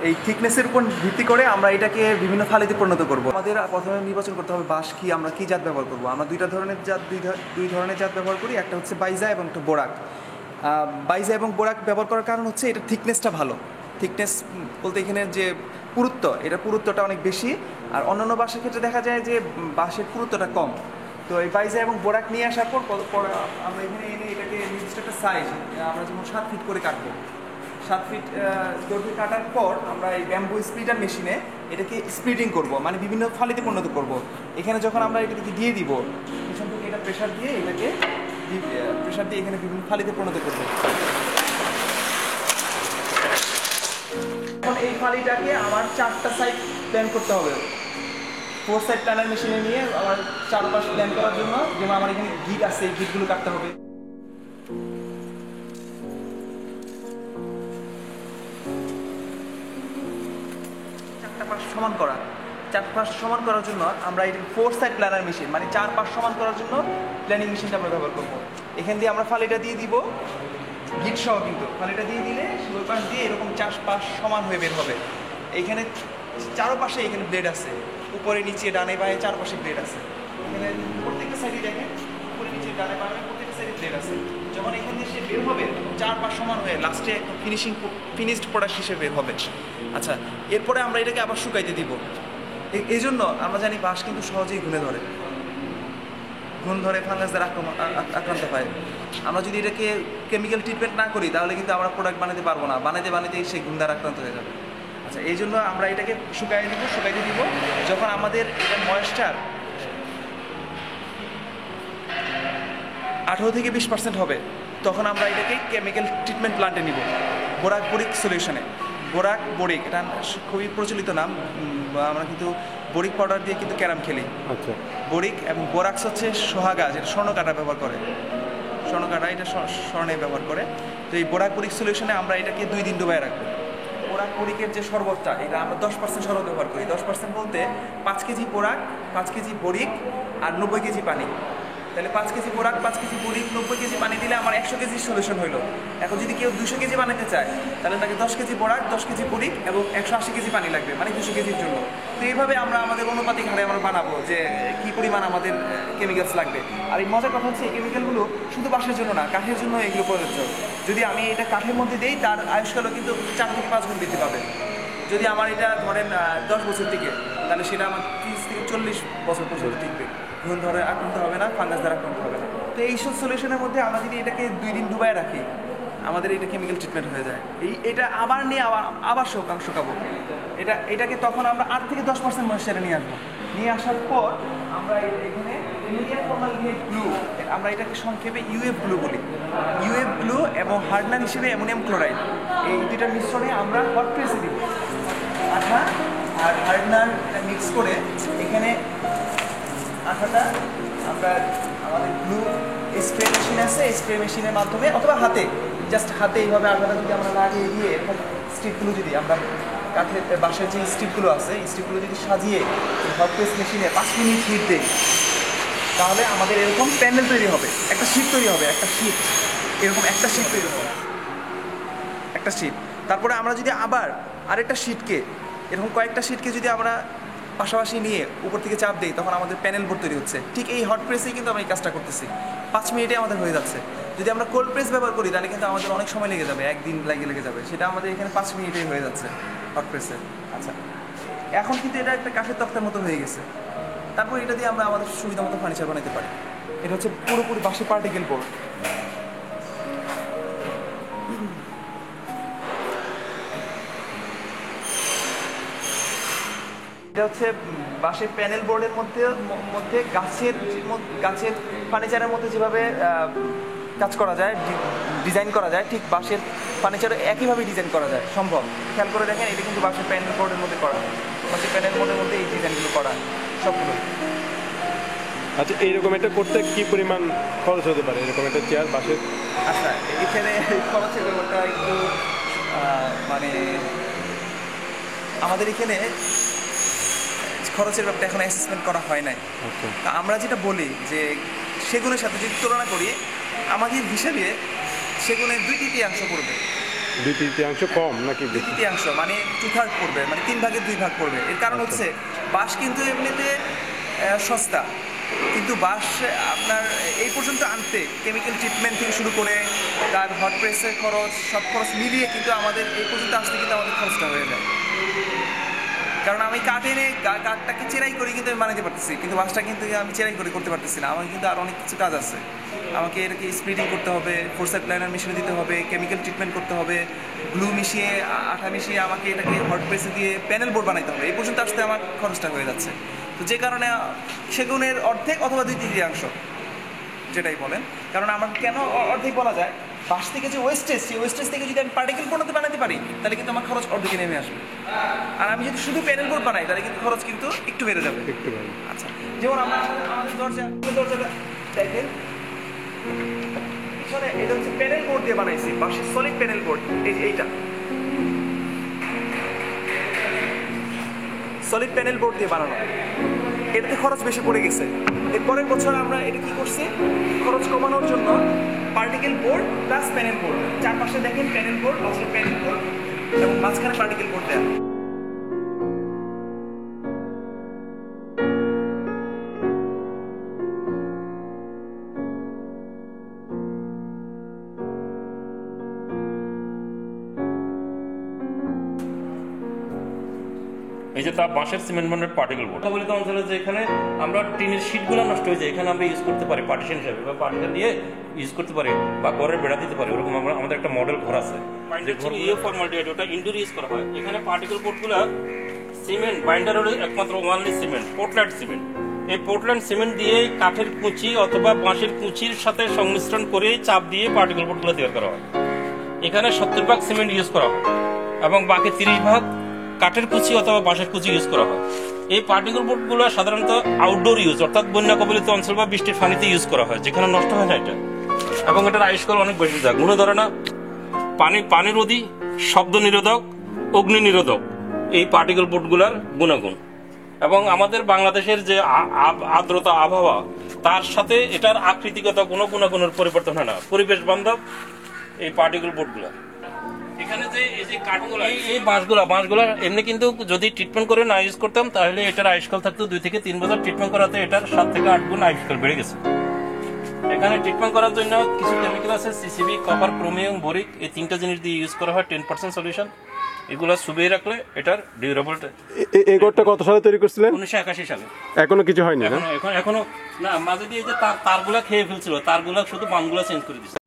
এই থিকনেসের উপর ভিত্তি করে আমরা এটাকে বিভিন্ন ফালিতে পরিণত করব। আমাদের প্রথমে নির্বাচন করতে হবে বাঁশ কি, আমরা কি জাত ব্যবহার করব। আমরা দুই ধরনের জাত ব্যবহার করি, একটা হচ্ছে বাইজা এবং একটা বোরাক। বাইজা এবং বোরাক ব্যবহার করার কারণ হচ্ছে এটার থিকনেসটা ভালো। থিকনেস বলতে এখানে যে পুরুত্ব, এটা পুরুত্বটা অনেক বেশি। আর অন্যান্য বাঁশের ক্ষেত্রে দেখা যায় যে বাঁশের পুরুত্বটা কম। তো এই বাইজা এবং বোরাক নিয়ে আসার পর আমরা এখানে এনে এটাকে নির্দিষ্ট একটা সাইজ, আমরা যেমন 7 ফিট করে কাটবো। 7 ফিট দৈর্ঘ্যে কাটার পর আমরা এই ব্যাম্বু স্প্লিটার মেশিনে এটাকে স্প্লিটিং করব, মানে বিভিন্ন ফালিতে পরিণত করব। এখানে যখন আমরা এটাকে দিয়ে দিব, পিছন থেকে এটা প্রেশার দিয়ে এটাকে এখানে বিভিন্ন ফালিতে পরিণত করব। এখন এই ফালিটাকে আমার 4টা সাইড প্ল্যান করতে হবে। 4 সাইড প্ল্যানার মেশিনে নিয়ে আমার 4 পাশ প্ল্যান করার জন্য, যেমন আমার এখানে গিট আছে, এই গিটগুলো কাটতে হবে। চার পাশ সমান করার জন্য আমরা এই 4 সাইড প্ল্যানার মেশিন, মানে 4 পাশ সমান করার জন্য প্ল্যানিং মেশিনটা আমরা ব্যবহার করব। এখান দিয়ে আমরা ফালিটা দিয়ে দিব, গিট সহ, কিন্তু ফালিটা দিয়ে দিলে ওই পাশ দিয়ে এরকম 4 পাশ সমান হয়ে বের হবে। এইখানে চারপাশে এখানে ব্লেড আছে, উপরে নিচে ডানে বাঁয়ে 4 পাশে ব্লেড আছে। এখানে প্রত্যেকটা সাইডে দেখেন, উপরে নিচে ডানে বাঁয়ে প্রত্যেকটা সাইডে ব্লেড আছে। যখন এখান দিয়ে সে বের হবে 4 পাশ সমান হয়ে লাস্টে ফিনিশড প্রোডাক্ট হিসেবে বের হবে। আচ্ছা, এরপরে আমরা এটাকে আবার শুকাইতে দিব। এই জন্য আমরা জানি বাঁশ কিন্তু সহজেই ঘুণ ধরে ফাঙ্গাস দ্বারা আক্রান্ত হয়। আমরা যদি এটাকে কেমিক্যাল ট্রিটমেন্ট না করি তাহলে কিন্তু আমরা প্রোডাক্ট বানাতে পারবো না, বানাতে সেই ঘুণ দ্বারা আক্রান্ত হয়ে যাবে। আচ্ছা, এই জন্য আমরা এটাকে শুকাইতে দিব। যখন আমাদের এটা ময়েশ্চার 18 থেকে 20% হবে, তখন আমরা এটাকে কেমিক্যাল ট্রিটমেন্ট প্লান্টে নিব, বোরিক সলিউশনে। বোরিক এটা খুবই প্রচলিত নাম। আমরা কিন্তু বোরিক পাউডার দিয়ে কিন্তু ক্যারাম খেলি। আচ্ছা, বোরিক এবং বোরাক্স হচ্ছে সোহাগা, যেটা স্বর্ণকাটা ব্যবহার করে, এটা স্বর্ণে ব্যবহার করে। তো এই বোরিক সলিউশনে আমরা এটাকে 2 দিন ডুবাই রাখবো। বোরিকের যে শরবতটা, এটা আমরা 10% শরবত ব্যবহার করি। 10% বলতে 5 কেজি বোরাক, 5 কেজি বোরিক আর 90 কেজি পানি। তাহলে 5 কেজি বোরাক, 5 কেজি বোরিক, 90 কেজি পানি দিলে আমার 100 কেজি সলিউশন হইলো। এখন যদি কেউ 200 কেজি বানাতে চায়, তাহলে তাকে 10 কেজি বোরাক, 10 কেজি বোরিক এবং 180 কেজি পানি লাগবে, মানে 200 কেজির জন্য। তো এইভাবে আমরা আমাদের অনুপাতিক হারে আমরা বানাবো যে কী পরিমাণ আমাদের কেমিক্যালস লাগবে। আর এই মজার কথা হচ্ছে, এই কেমিক্যালগুলো শুধু বাঁশের জন্য না, কাঠের জন্য এগুলো প্রযোজ্য। যদি আমি এটা কাঠের মধ্যে দিই, তার আয়ুষ্কালও কিন্তু 4 থেকে 5 গুণ বৃদ্ধি পাবে। যদি আমার এটা ধরেন 10 বছর টিকে, তাহলে সেটা আমার 30 থেকে 40 বছর পর্যন্ত টিকবে। ঘুণ ধরে আক্রান্ত হবে না, ফাঙ্গাস দ্বারা আক্রান্ত হবে না। তো এইসব সলিউশনের মধ্যে আমরা যদি এটাকে 2 দিন ডুবাই রাখি, আমাদের এটা কেমিক্যাল ট্রিটমেন্ট হয়ে যায়। এটা আবার নিয়ে আবার শুকাবো। এটাকে তখন আমরা 8 থেকে 10% ময়েশ্চারে নিয়ে আসবো। নিয়ে আসার পর আমরা এখানে ইউরিয়া ফর্মালডিহাইড গ্লু, আমরা এটাকে সংক্ষেপে ইউএফ গ্লু বলি। ইউএফ গ্লু এবং হার্ডনার হিসেবে অ্যামোনিয়াম ক্লোরাইড, এই দুইটার মিশ্রণে আমরা হট প্রেসে দিব। আঠা আর হার্ডনার মিক্স করে এখানে আঠাটা আমরা আমাদের গ্লু স্প্রে মেশিন আছে, স্প্রে মেশিনের মাধ্যমে অথবা হাতে এইভাবে আঠাটা যদি আমরা লাগিয়ে দিয়ে এরকম স্ট্রিপগুলো যদি আমরা কাঠের বাঁশের যে স্ট্রিপগুলো আছে, এই স্ট্রিপগুলো যদি সাজিয়ে হট প্রেস মেশিনে 5 মিনিট হিট দেই, তাহলে আমাদের এরকম প্যানেল তৈরি হবে, একটা শীট তৈরি হবে, এরকম একটা শীট তৈরি হবে, একটা শীট। তারপরে আমরা যদি আবার আরেকটা শীটকে, এরকম কয়েকটা শীটকে যদি আমরা পাশাপাশি নিয়ে উপর থেকে চাপ দেই, তখন আমাদের প্যানেল বোর্ড তৈরি হচ্ছে। ঠিক এই হট প্রেসেই কিন্তু আমরা এই কাজটা করতেছি। 5 মিনিটে আমাদের হয়ে যাচ্ছে। যদি আমরা কোল্ড প্রেস ব্যবহার করি, তাহলে কিন্তু আমাদের অনেক সময় লেগে যাবে, 1 দিন লেগে যাবে। সেটা আমাদের এখানে 5 মিনিটেই হয়ে যাচ্ছে হট প্রেসে। আচ্ছা, এখন কিন্তু এটা একটা কাঠের তক্তার মতো হয়ে গেছে। তারপর এটা দিয়ে আমরা আমাদের সুবিধা মতো ফার্নিচার বানাতে পারি। এটা হচ্ছে পুরোপুরি বাঁশের পার্টিকেল বোর্ড। এটা হচ্ছে বাঁশের প্যানেল বোর্ডের মধ্যে গাছের ফার্নিচারের মধ্যে যেভাবে কাজ করা যায়, ডিজাইন করা যায়, ঠিক বাঁশের ফার্নিচারও একইভাবে ডিজাইন করা যায়, সম্ভব। খেয়াল করে দেখেন, এটা কিন্তু বাঁশের প্যানেল বোর্ডের মধ্যে করা, বাঁশের প্যানেল বোর্ডের মধ্যে এই ডিজাইনগুলো করা সবগুলো। আচ্ছা, এইরকম এটা করতে কি পরিমাণ খরচ হতে পারে, এরকম একটা চেয়ার বাঁশের? আচ্ছা, এখানে খরচের ব্যাপারটা একটু মানে আমাদের এখানে খরচের ব্যাপারটা এখন অ্যাসেসমেন্ট করা হয় নাই। আমরা যেটা বলি যে সেগুনের সাথে যদি তুলনা করি, আমাদের হিসাবে সেগুনের 2/3 পড়বে। 2/3 কম নাকি বেশি? 2/3 মানে 2/3 পড়বে, মানে 3 ভাগের 2 ভাগ পড়বে। এর কারণ হচ্ছে বাঁশ কিন্তু এমনিতে সস্তা, কিন্তু বাঁশ আপনার এই পর্যন্ত আনতে কেমিক্যাল ট্রিটমেন্ট থেকে শুরু করে তার হট প্রেসের খরচ, সব খরচ মিলিয়ে কিন্তু আমাদের এই পর্যন্ত আসতে কিন্তু আমাদের খরচটা হয়ে যায়। কারণ আমি কাঠ এনে কাঠটাকে চেরাই করে কিন্তু আমি বানাতে পারতেছি, কিন্তু বাঁশটা কিন্তু আমি চেরাই করে করতে পারতেছি না। আমার কিন্তু আর অনেক কিছু কাজ আছে। আমাকে এটাকে স্প্লিটিং করতে হবে, ফোরসাইট প্ল্যানার মেশিনে দিতে হবে, কেমিক্যাল ট্রিটমেন্ট করতে হবে, গ্লু মিশিয়ে আঠা মিশিয়ে আমাকে এটাকে হট প্রেসে দিয়ে প্যানেল বোর্ড বানাইতে হবে। এই পর্যন্ত আসতে আমার খরচটা হয়ে যাচ্ছে। তো যে কারণে সেগুনের অর্ধেক অথবা 2/3 যেটাই বলেন। কারণ আমার কেন অর্ধেক বলা যায়, বাঁশ থেকে যে ওয়েস্টেজ, সেই ওয়েস্টেজ থেকে যদি আমি পার্টিকেল বোর্ড বানাতে পারি তাহলে কিন্তু আমার খরচ অর্ধেকে নেমে আসবে। আর আমি যদি শুধু প্যানেল বোর্ড বানাই তাহলে কিন্তু খরচ কিন্তু একটু বেড়ে যাবে। একটু ভালো। আচ্ছা, যেমন আমাদের দরজাটা দেখেন, পিছনে এটা হচ্ছে প্যানেল বোর্ড দিয়ে বানাইছি, বাঁশের সলিড প্যানেল বোর্ড। এইটা সলিড প্যানেল বোর্ড দিয়ে বানানো, এটাতে খরচ বেশি পড়ে গেছে। এর পরের বছর আমরা এটা কি করছি, খরচ কমানোর জন্য particle board plus panel board, চারপাশে দেখেন প্যানেল বোর্ড, পাশে প্যানেল বোর্ড এবং মাঝখানে পার্টিকেল বোর্ড দেওয়া। এই যে তার বাঁশের সিমেন্ট বন্ডেড পার্টিকেল বোর্ড কবলিত অঞ্চলে যেখানে আমরা টিনের শীটগুলো নষ্ট হয়ে যায়, এখানে আমরা ইউজ করতে পারি পার্টিশন হিসাবে, বা পার্টিশন দিয়ে ইউজ করতে পারি, বা ঘরের বেড়া দিতে পারি। ওরকম আমাদের একটা মডেল ঘর আছে, ফর্মালিটি ওটা ইনডোর ইউজ করা হয়। এখানে পার্টিকেল বোর্ডগুলো সিমেন্ট বাইন্ডার হলো একমাত্র ওয়ানলি সিমেন্ট, পোর্টল্যান্ড সিমেন্ট। এই পোর্টল্যান্ড সিমেন্ট দিয়ে কাঠের কুচি অথবা বাঁশের কুচির সাথে সংমিশ্রণ করে চাপ দিয়ে পার্টিকেল বোর্ডগুলো তৈরি করা হয়। এখানে 70% সিমেন্ট ইউজ করা হয় এবং বাকি 30% কাঠের কুচি অথবা বাঁশের কুচি ইউজ করা হয়। এই পার্টিকেল বোর্ডগুলো সাধারণত আউটডোর ইউজ, অর্থাৎ বন্যা কবলিত অঞ্চল বা বৃষ্টির পানিতে ইউজ করা হয়, যেখানে নষ্ট হয় না এটা। এবং এটার আয়ুষ্কাল অনেক বেশি যায়। গুণ ধরে না পানিরোধী, শব্দ নিরোধক, অগ্নি নিরোধক এই পার্টিকেল বোর্ডগুলোর গুণাগুণ। এবং আমাদের বাংলাদেশের যে আর্দ্রতা আবহাওয়া, তার সাথে এটার আকৃতিগত কোনো গুণাগুণের পরিবর্তন হয় না। পরিবেশ বান্ধব এই পার্টিকেল বোর্ডগুলো। এখানে যে এই যে কাঠগুলো, এই বাঁশগুলো এমনি কিন্তু যদি ট্রিটমেন্ট করে না ইউজ করতাম তাহলে এটার আয়ুষ্কাল থাকতো 2 থেকে 3 বছর। ট্রিটমেন্ট করাতে এটার 7 থেকে 8 গুণ আয়ুষ্কাল বেড়ে গেছে। এখানে ট্রিটমেন্ট করার জন্য কিছু কেমিক্যাল আছে, সিসিবি, কপার, ক্রোমিয়াম, বোরিক, এই 3টা জিনিস দিয়ে ইউজ করা হয়। 10% সলিউশন। এগুলো চুবিয়ে রাখলে এটার ডিউরেবলটা। এই ঘরটা কত সালে তৈরি করছিলেন? 1981 সালে। এখনো কিছু হয়নি? এখনো না, মাঝে দিয়ে যে তারগুলা খেয়ে ফেলছিল, তারগুলা শুধু বানগুলা চেঞ্জ করে দিচ্ছে।